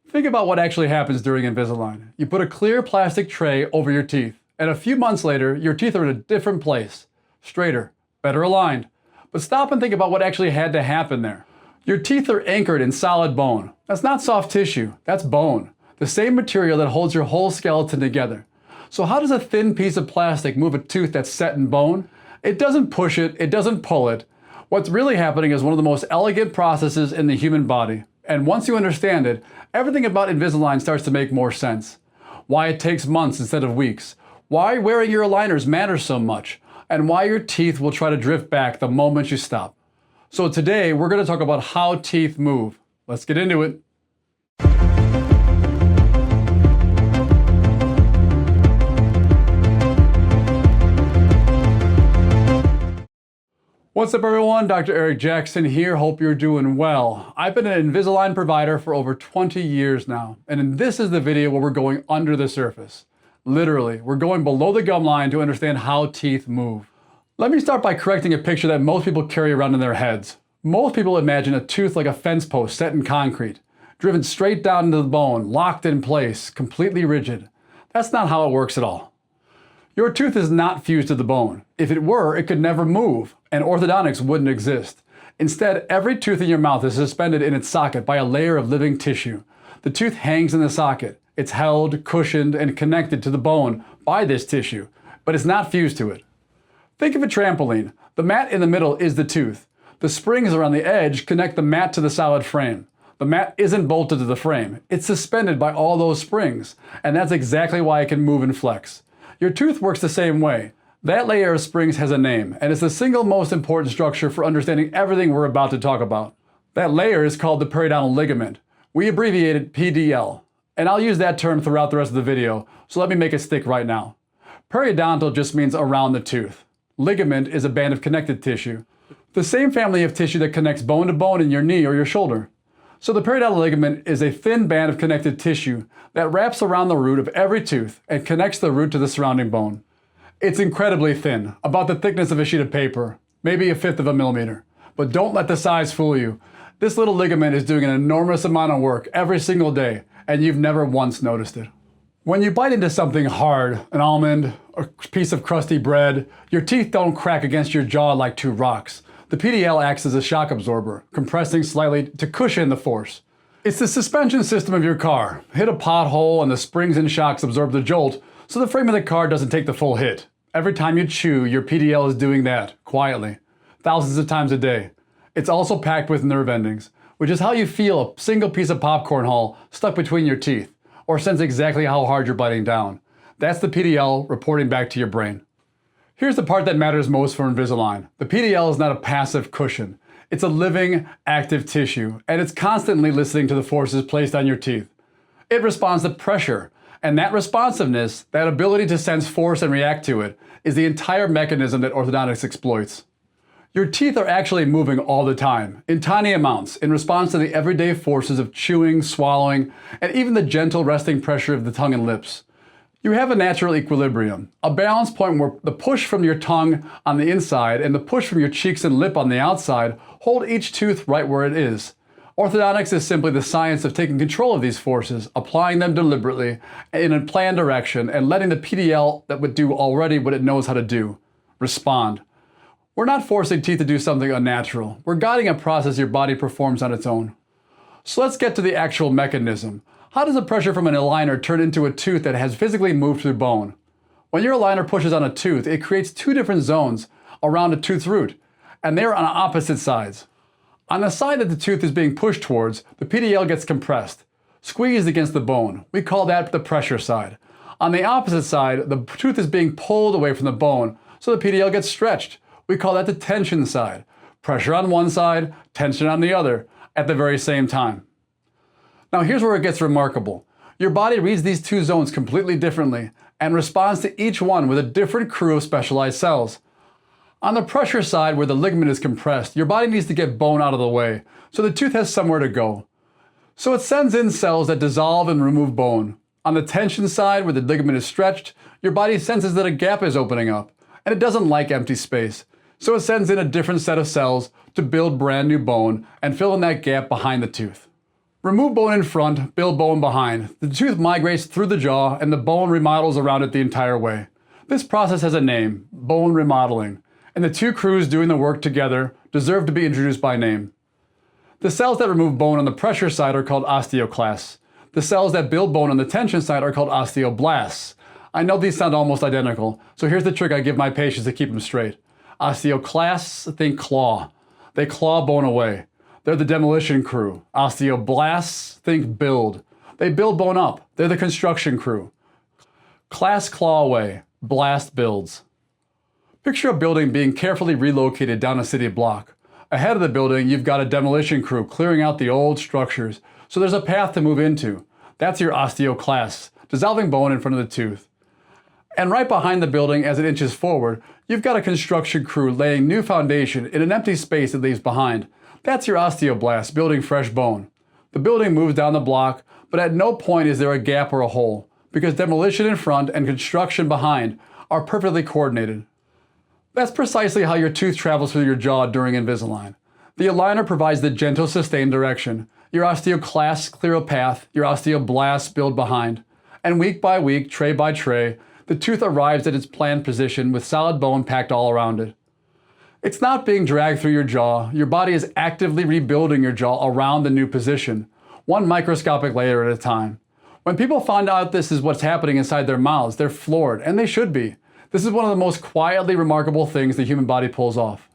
Think about what actually happens during Invisalign. You put a clear plastic tray over your teeth, and a few months later, your teeth are in a different place. Straighter, better aligned. But stop and think about what actually had to happen there. Your teeth are anchored in solid bone. That's not soft tissue, that's bone. The same material that holds your whole skeleton together. So how does a thin piece of plastic move a tooth that's set in bone? It doesn't push it, it doesn't pull it. What's really happening is one of the most elegant processes in the human body. And once you understand it, everything about Invisalign starts to make more sense. Why it takes months instead of weeks. Why wearing your aligners matters so much. And why your teeth will try to drift back the moment you stop. So today, we're going to talk about how teeth move. Let's get into it. What's up everyone, Dr. Eric Jackson here, hope you're doing well. I've been an Invisalign provider for over 20 years now, and this is the video where we're going under the surface. Literally, we're going below the gum line to understand how teeth move. Let me start by correcting a picture that most people carry around in their heads. Most people imagine a tooth like a fence post set in concrete, driven straight down into the bone, locked in place, completely rigid. That's not how it works at all. Your tooth is not fused to the bone. If it were, it could never move, and orthodontics wouldn't exist. Instead, every tooth in your mouth is suspended in its socket by a layer of living tissue. The tooth hangs in the socket. It's held, cushioned, and connected to the bone by this tissue, but it's not fused to it. Think of a trampoline. The mat in the middle is the tooth. The springs around the edge connect the mat to the solid frame. The mat isn't bolted to the frame. It's suspended by all those springs, and that's exactly why it can move and flex. Your tooth works the same way. That layer of springs has a name, and it's the single most important structure for understanding everything we're about to talk about. That layer is called the periodontal ligament. We abbreviate it PDL, and I'll use that term throughout the rest of the video, so let me make it stick right now. Periodontal just means around the tooth. Ligament is a band of connective tissue, the same family of tissue that connects bone to bone in your knee or your shoulder. So the periodontal ligament is a thin band of connective tissue that wraps around the root of every tooth and connects the root to the surrounding bone. It's incredibly thin, about the thickness of a sheet of paper, maybe 1/5 of a millimeter. But don't let the size fool you. This little ligament is doing an enormous amount of work every single day, and you've never once noticed it. When you bite into something hard, an almond, a piece of crusty bread, your teeth don't crack against your jaw like two rocks. The PDL acts as a shock absorber, compressing slightly to cushion the force. It's the suspension system of your car. Hit a pothole and the springs and shocks absorb the jolt, so the frame of the car doesn't take the full hit. Every time you chew, your PDL is doing that, quietly, thousands of times a day. It's also packed with nerve endings, which is how you feel a single piece of popcorn hull stuck between your teeth, or sense exactly how hard you're biting down. That's the PDL reporting back to your brain. Here's the part that matters most for Invisalign. The PDL is not a passive cushion. It's a living, active tissue, and it's constantly listening to the forces placed on your teeth. It responds to pressure, and that responsiveness, that ability to sense force and react to it, is the entire mechanism that orthodontics exploits. Your teeth are actually moving all the time, in tiny amounts, in response to the everyday forces of chewing, swallowing, and even the gentle resting pressure of the tongue and lips. You have a natural equilibrium, a balance point where the push from your tongue on the inside and the push from your cheeks and lip on the outside hold each tooth right where it is. Orthodontics is simply the science of taking control of these forces, applying them deliberately in a planned direction, and letting the PDL that would do already what it knows how to do, respond. We're not forcing teeth to do something unnatural. We're guiding a process your body performs on its own. So let's get to the actual mechanism. How does the pressure from an aligner turn into a tooth that has physically moved through bone? When your aligner pushes on a tooth, it creates two different zones around a tooth's root, and they're on opposite sides. On the side that the tooth is being pushed towards, the PDL gets compressed, squeezed against the bone. We call that the pressure side. On the opposite side, the tooth is being pulled away from the bone, so the PDL gets stretched. We call that the tension side. Pressure on one side, tension on the other, at the very same time. Now here's where it gets remarkable. Your body reads these two zones completely differently and responds to each one with a different crew of specialized cells. On the pressure side, where the ligament is compressed, your body needs to get bone out of the way, so the tooth has somewhere to go. So it sends in cells that dissolve and remove bone. On the tension side, where the ligament is stretched, your body senses that a gap is opening up, and it doesn't like empty space. So it sends in a different set of cells to build brand new bone and fill in that gap behind the tooth. Remove bone in front, build bone behind. The tooth migrates through the jaw and the bone remodels around it the entire way. This process has a name, bone remodeling, and the two crews doing the work together deserve to be introduced by name. The cells that remove bone on the pressure side are called osteoclasts. The cells that build bone on the tension side are called osteoblasts. I know these sound almost identical, so here's the trick I give my patients to keep them straight. Osteoclasts, think claw. They claw bone away. They're the demolition crew. Osteoblasts, think build. They build bone up. They're the construction crew. Class claw away, blast builds. Picture a building being carefully relocated down a city block. Ahead of the building, you've got a demolition crew clearing out the old structures, so there's a path to move into. That's your osteoclasts, dissolving bone in front of the tooth. And right behind the building, as it inches forward, you've got a construction crew laying new foundation in an empty space it leaves behind. That's your osteoblast, building fresh bone. The building moves down the block, but at no point is there a gap or a hole, because demolition in front and construction behind are perfectly coordinated. That's precisely how your tooth travels through your jaw during Invisalign. The aligner provides the gentle, sustained direction. Your osteoclasts clear a path, your osteoblasts build behind. And week by week, tray by tray, the tooth arrives at its planned position with solid bone packed all around it. It's not being dragged through your jaw. Your body is actively rebuilding your jaw around the new position, one microscopic layer at a time. When people find out this is what's happening inside their mouths, they're floored, and they should be. This is one of the most quietly remarkable things the human body pulls off.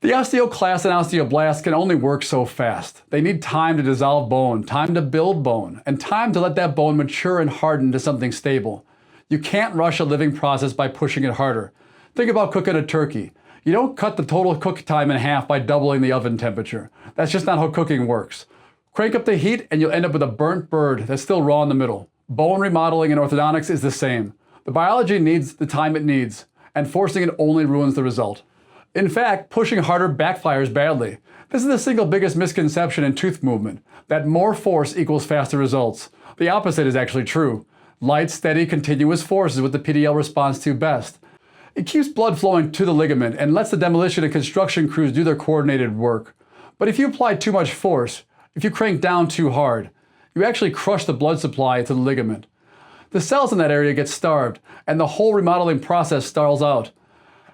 The osteoclasts and osteoblasts can only work so fast. They need time to dissolve bone, time to build bone, and time to let that bone mature and harden to something stable. You can't rush a living process by pushing it harder. Think about cooking a turkey. You don't cut the total cook time in half by doubling the oven temperature. That's just not how cooking works. Crank up the heat and you'll end up with a burnt bird that's still raw in the middle. Bone remodeling in orthodontics is the same. The biology needs the time it needs, and forcing it only ruins the result. In fact, pushing harder backfires badly. This is the single biggest misconception in tooth movement, that more force equals faster results. The opposite is actually true. Light, steady, continuous force is what the PDL responds to best. It keeps blood flowing to the ligament and lets the demolition and construction crews do their coordinated work. But if you apply too much force, if you crank down too hard, you actually crush the blood supply to the ligament. The cells in that area get starved, and the whole remodeling process stalls out.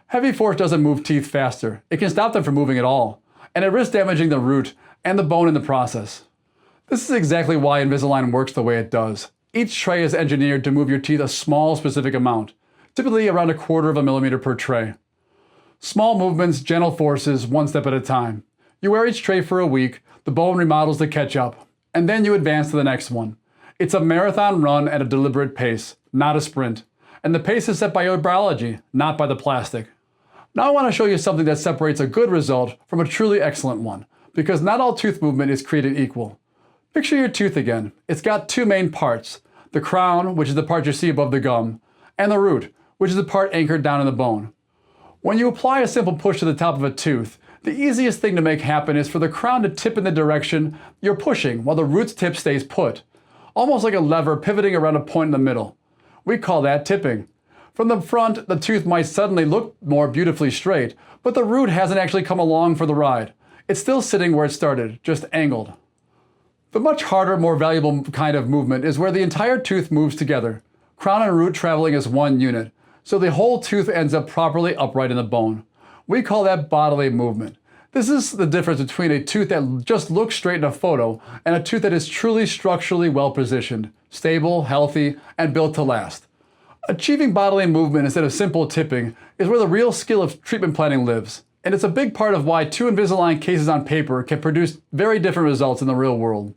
Heavy force doesn't move teeth faster. It can stop them from moving at all, and it risks damaging the root and the bone in the process. This is exactly why Invisalign works the way it does. Each tray is engineered to move your teeth a small specific amount, typically around 1/4 of a millimeter per tray. Small movements, gentle forces, one step at a time. You wear each tray for a week, the bone remodels to catch up, and then you advance to the next one. It's a marathon run at a deliberate pace, not a sprint. And the pace is set by your biology, not by the plastic. Now I want to show you something that separates a good result from a truly excellent one, because not all tooth movement is created equal. Picture your tooth again. It's got two main parts, the crown, which is the part you see above the gum, and the root, which is the part anchored down in the bone. When you apply a simple push to the top of a tooth, the easiest thing to make happen is for the crown to tip in the direction you're pushing while the root's tip stays put, almost like a lever pivoting around a point in the middle. We call that tipping. From the front, the tooth might suddenly look more beautifully straight, but the root hasn't actually come along for the ride. It's still sitting where it started, just angled. The much harder, more valuable kind of movement is where the entire tooth moves together, crown and root traveling as one unit, so the whole tooth ends up properly upright in the bone. We call that bodily movement. This is the difference between a tooth that just looks straight in a photo and a tooth that is truly structurally well positioned, stable, healthy, and built to last. Achieving bodily movement instead of simple tipping is where the real skill of treatment planning lives, and it's a big part of why two Invisalign cases on paper can produce very different results in the real world.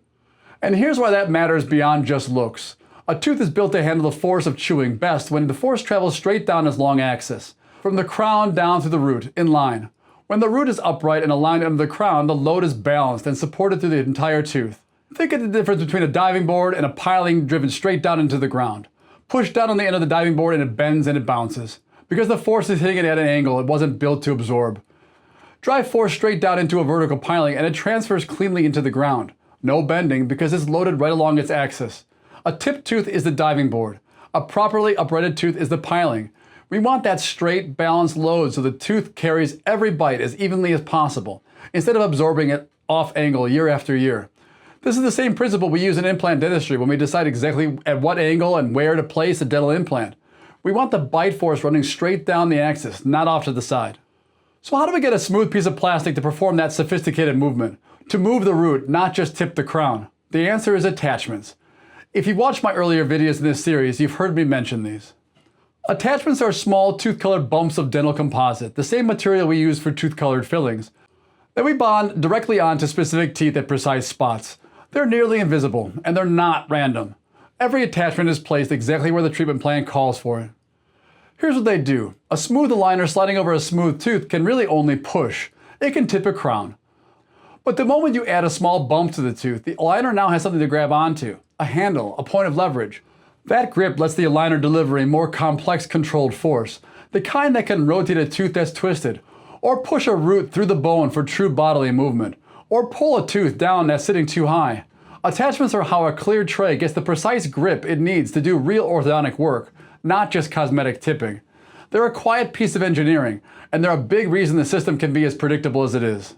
And here's why that matters beyond just looks. A tooth is built to handle the force of chewing best when the force travels straight down its long axis, from the crown down through the root, in line. When the root is upright and aligned under the crown, the load is balanced and supported through the entire tooth. Think of the difference between a diving board and a piling driven straight down into the ground. Push down on the end of the diving board and it bends and it bounces. Because the force is hitting it at an angle it wasn't built to absorb. Drive force straight down into a vertical piling and it transfers cleanly into the ground. No bending because it's loaded right along its axis. A tipped tooth is the diving board. A properly uprighted tooth is the piling. We want that straight, balanced load so the tooth carries every bite as evenly as possible, instead of absorbing it off angle year after year. This is the same principle we use in implant dentistry when we decide exactly at what angle and where to place a dental implant. We want the bite force running straight down the axis, not off to the side. So how do we get a smooth piece of plastic to perform that sophisticated movement? To move the root, not just tip the crown? The answer is attachments. If you've watched my earlier videos in this series, you've heard me mention these. Attachments are small tooth-colored bumps of dental composite, the same material we use for tooth-colored fillings. Then we bond directly onto specific teeth at precise spots. They're nearly invisible, and they're not random. Every attachment is placed exactly where the treatment plan calls for it. Here's what they do. A smooth aligner sliding over a smooth tooth can really only push. It can tip a crown. But the moment you add a small bump to the tooth, the aligner now has something to grab onto. A handle, a point of leverage. That grip lets the aligner deliver a more complex controlled force, the kind that can rotate a tooth that's twisted, or push a root through the bone for true bodily movement, or pull a tooth down that's sitting too high. Attachments are how a clear tray gets the precise grip it needs to do real orthodontic work, not just cosmetic tipping. They're a quiet piece of engineering, and they're a big reason the system can be as predictable as it is.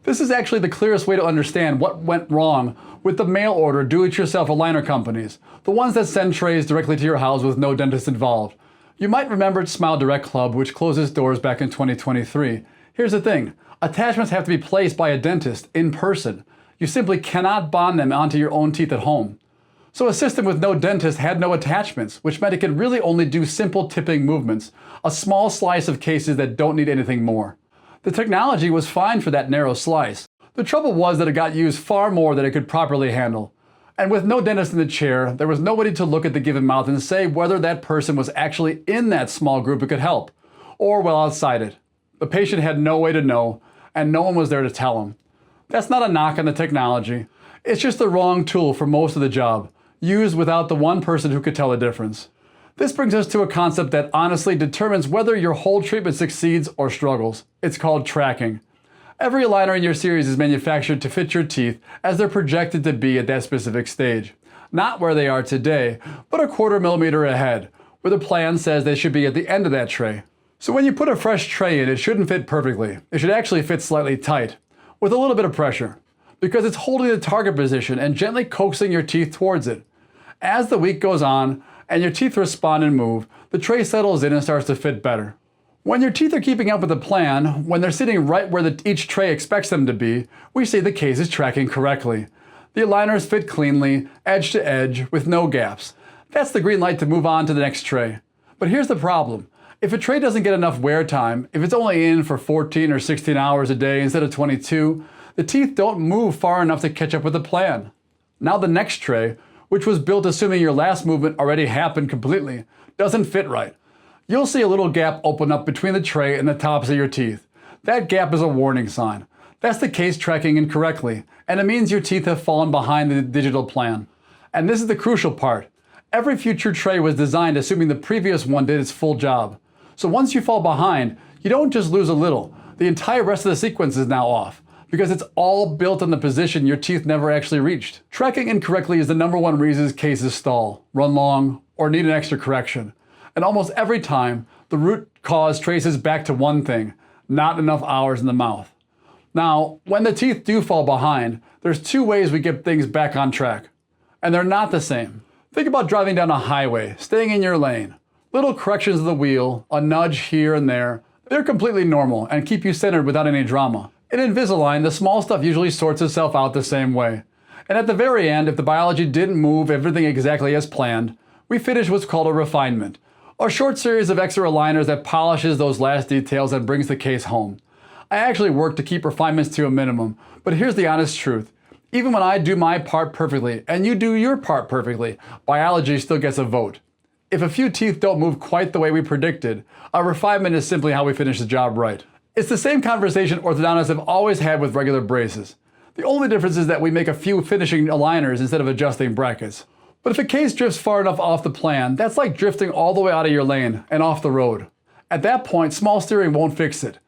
This is actually the clearest way to understand what went wrong with the mail-order do-it-yourself aligner companies, the ones that send trays directly to your house with no dentist involved. You might remember Smile Direct Club, which closed its doors back in 2023. Here's the thing, attachments have to be placed by a dentist in person. You simply cannot bond them onto your own teeth at home. So a system with no dentist had no attachments, which meant it could really only do simple tipping movements, a small slice of cases that don't need anything more. The technology was fine for that narrow slice. The trouble was that it got used far more than it could properly handle. And with no dentist in the chair, there was nobody to look at the given mouth and say whether that person was actually in that small group it could help, or well outside it. The patient had no way to know, and no one was there to tell him. That's not a knock on the technology. It's just the wrong tool for most of the job, used without the one person who could tell the difference. This brings us to a concept that honestly determines whether your whole treatment succeeds or struggles. It's called tracking. Every aligner in your series is manufactured to fit your teeth as they're projected to be at that specific stage. Not where they are today, but a 1/4 millimeter ahead, where the plan says they should be at the end of that tray. So when you put a fresh tray in, it shouldn't fit perfectly. It should actually fit slightly tight, with a little bit of pressure, because it's holding the target position and gently coaxing your teeth towards it. As the week goes on, and your teeth respond and move, the tray settles in and starts to fit better. When your teeth are keeping up with the plan, when they're sitting right where each tray expects them to be, we say the case is tracking correctly. The aligners fit cleanly, edge to edge, with no gaps. That's the green light to move on to the next tray. But here's the problem. If a tray doesn't get enough wear time, if it's only in for 14 or 16 hours a day instead of 22, the teeth don't move far enough to catch up with the plan. Now the next tray, which was built assuming your last movement already happened completely, doesn't fit right. You'll see a little gap open up between the tray and the tops of your teeth. That gap is a warning sign. That's the case tracking incorrectly, and it means your teeth have fallen behind the digital plan. And this is the crucial part. Every future tray was designed assuming the previous one did its full job. So once you fall behind, you don't just lose a little. The entire rest of the sequence is now off, because it's all built on the position your teeth never actually reached. Tracking incorrectly is the #1 reason cases stall, run long, or need an extra correction. And almost every time, the root cause traces back to one thing: not enough hours in the mouth. Now, when the teeth do fall behind, there's 2 ways we get things back on track. And they're not the same. Think about driving down a highway, staying in your lane. Little corrections of the wheel, a nudge here and there, they're completely normal and keep you centered without any drama. In Invisalign, the small stuff usually sorts itself out the same way. And at the very end, if the biology didn't move everything exactly as planned, we finish what's called a refinement, a short series of extra aligners that polishes those last details and brings the case home. I actually work to keep refinements to a minimum, but here's the honest truth. Even when I do my part perfectly, and you do your part perfectly, biology still gets a vote. If a few teeth don't move quite the way we predicted, a refinement is simply how we finish the job right. It's the same conversation orthodontists have always had with regular braces. The only difference is that we make a few finishing aligners instead of adjusting brackets. But if a case drifts far enough off the plan, that's like drifting all the way out of your lane and off the road. At that point, small steering won't fix it.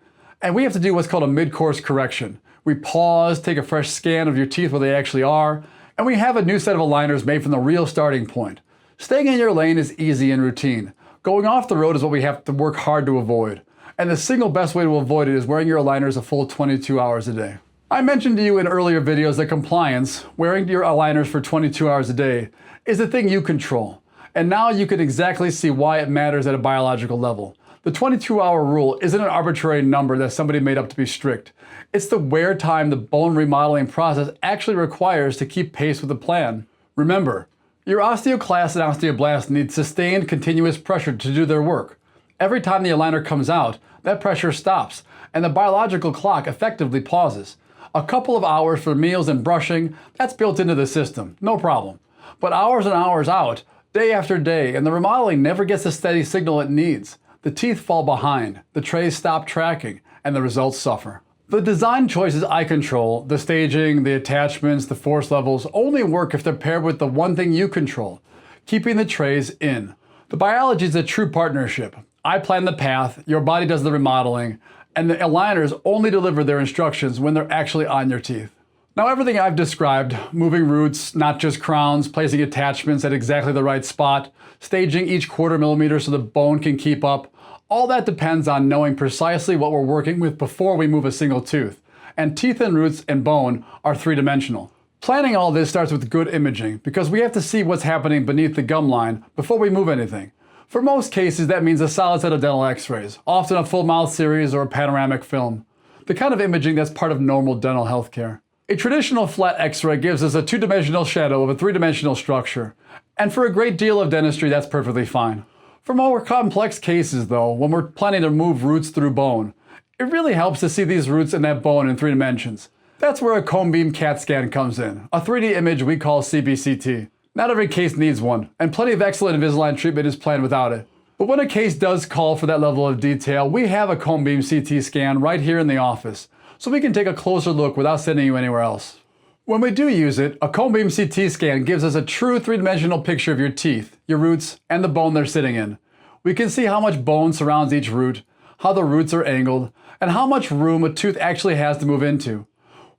And we have to do what's called a mid-course correction. We pause, take a fresh scan of your teeth where they actually are, and we have a new set of aligners made from the real starting point. Staying in your lane is easy and routine. Going off the road is what we have to work hard to avoid. And the single best way to avoid it is wearing your aligners a full 22 hours a day. I mentioned to you in earlier videos that compliance, wearing your aligners for 22 hours a day, is the thing you control. And now you can exactly see why it matters at a biological level. The 22-hour rule isn't an arbitrary number that somebody made up to be strict. It's the wear time the bone remodeling process actually requires to keep pace with the plan. Remember, your osteoclasts and osteoblasts need sustained continuous pressure to do their work. Every time the aligner comes out, that pressure stops, and the biological clock effectively pauses. A couple of hours for meals and brushing, that's built into the system, no problem. But hours and hours out, day after day, and the remodeling never gets the steady signal it needs. The teeth fall behind, the trays stop tracking, and the results suffer. The design choices I control, the staging, the attachments, the force levels, only work if they're paired with the one thing you control, keeping the trays in. The biology is a true partnership. I plan the path, your body does the remodeling, and the aligners only deliver their instructions when they're actually on your teeth. Now everything I've described, moving roots, not just crowns, placing attachments at exactly the right spot, staging each 1/4 millimeter so the bone can keep up, all that depends on knowing precisely what we're working with before we move a single tooth. And teeth and roots and bone are three-dimensional. Planning all this starts with good imaging because we have to see what's happening beneath the gum line before we move anything. For most cases, that means a solid set of dental x-rays, often a full mouth series or a panoramic film, the kind of imaging that's part of normal dental health care. A traditional flat x-ray gives us a two-dimensional shadow of a three-dimensional structure, and for a great deal of dentistry, that's perfectly fine. For more complex cases though, when we're planning to move roots through bone, it really helps to see these roots in that bone in 3 dimensions. That's where a cone beam CAT scan comes in, a 3D image we call CBCT. Not every case needs one, and plenty of excellent Invisalign treatment is planned without it. But when a case does call for that level of detail, we have a cone beam CT scan right here in the office, so we can take a closer look without sending you anywhere else. When we do use it, a cone beam CT scan gives us a true 3-dimensional picture of your teeth, your roots, and the bone they're sitting in. We can see how much bone surrounds each root, how the roots are angled, and how much room a tooth actually has to move into.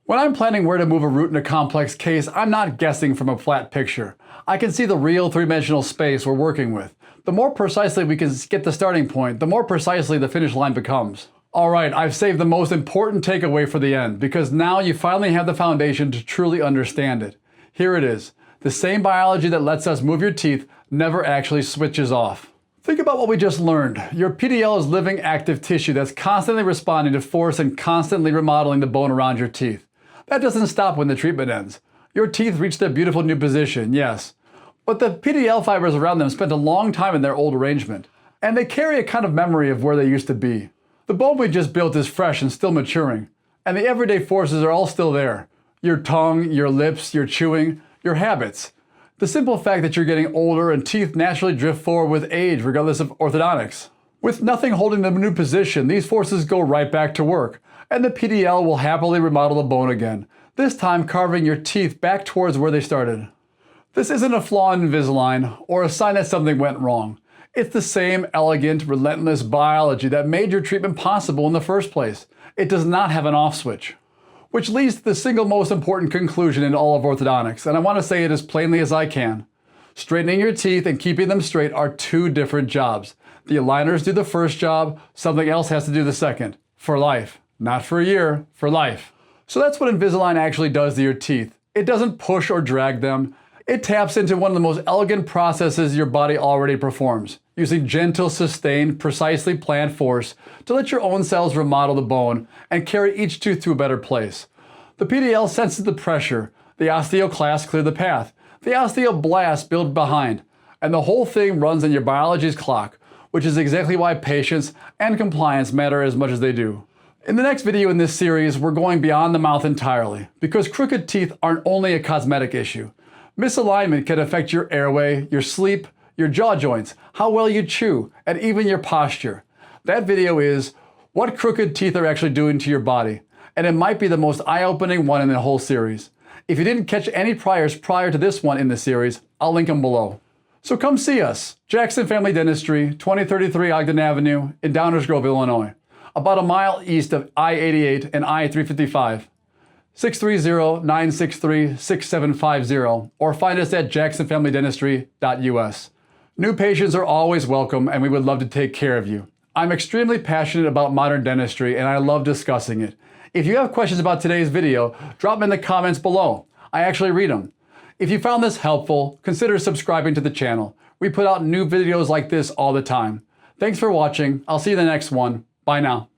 When I'm planning where to move a root in a complex case, I'm not guessing from a flat picture. I can see the real 3-dimensional space we're working with. The more precisely we can get the starting point, the more precisely the finish line becomes. Alright, I've saved the most important takeaway for the end, because now you finally have the foundation to truly understand it. Here it is. The same biology that lets us move your teeth never actually switches off. Think about what we just learned. Your PDL is living, active tissue that's constantly responding to force and constantly remodeling the bone around your teeth. That doesn't stop when the treatment ends. Your teeth reach their beautiful new position, yes. But the PDL fibers around them spent a long time in their old arrangement, and they carry a kind of memory of where they used to be. The bone we just built is fresh and still maturing, and the everyday forces are all still there. Your tongue, your lips, your chewing, your habits. The simple fact that you're getting older and teeth naturally drift forward with age regardless of orthodontics. With nothing holding them in a new position, these forces go right back to work, and the PDL will happily remodel the bone again, this time carving your teeth back towards where they started. This isn't a flaw in Invisalign or a sign that something went wrong. It's the same elegant, relentless biology that made your treatment possible in the first place. It does not have an off switch. Which leads to the single most important conclusion in all of orthodontics, and I want to say it as plainly as I can. Straightening your teeth and keeping them straight are two different jobs. The aligners do the first job, something else has to do the second. For life. Not for a year, for life. So that's what Invisalign actually does to your teeth. It doesn't push or drag them. It taps into one of the most elegant processes your body already performs, using gentle, sustained, precisely planned force to let your own cells remodel the bone and carry each tooth to a better place. The PDL senses the pressure, the osteoclasts clear the path, the osteoblasts build behind, and the whole thing runs on your biology's clock, which is exactly why patience and compliance matter as much as they do. In the next video in this series, we're going beyond the mouth entirely, because crooked teeth aren't only a cosmetic issue. Misalignment can affect your airway, your sleep, your jaw joints, how well you chew, and even your posture. That video is what crooked teeth are actually doing to your body, and it might be the most eye-opening one in the whole series. If you didn't catch any priors prior to this one in the series, I'll link them below. So come see us, Jackson Family Dentistry, 2033 Ogden Avenue in Downers Grove, Illinois, about a mile east of I-88 and I-355. 630-963-6750, or find us at jacksonfamilydentistry.us. New patients are always welcome, and we would love to take care of you. I'm extremely passionate about modern dentistry, and I love discussing it. If you have questions about today's video, drop them in the comments below. I actually read them. If you found this helpful, consider subscribing to the channel. We put out new videos like this all the time. Thanks for watching. I'll see you in the next one. Bye now.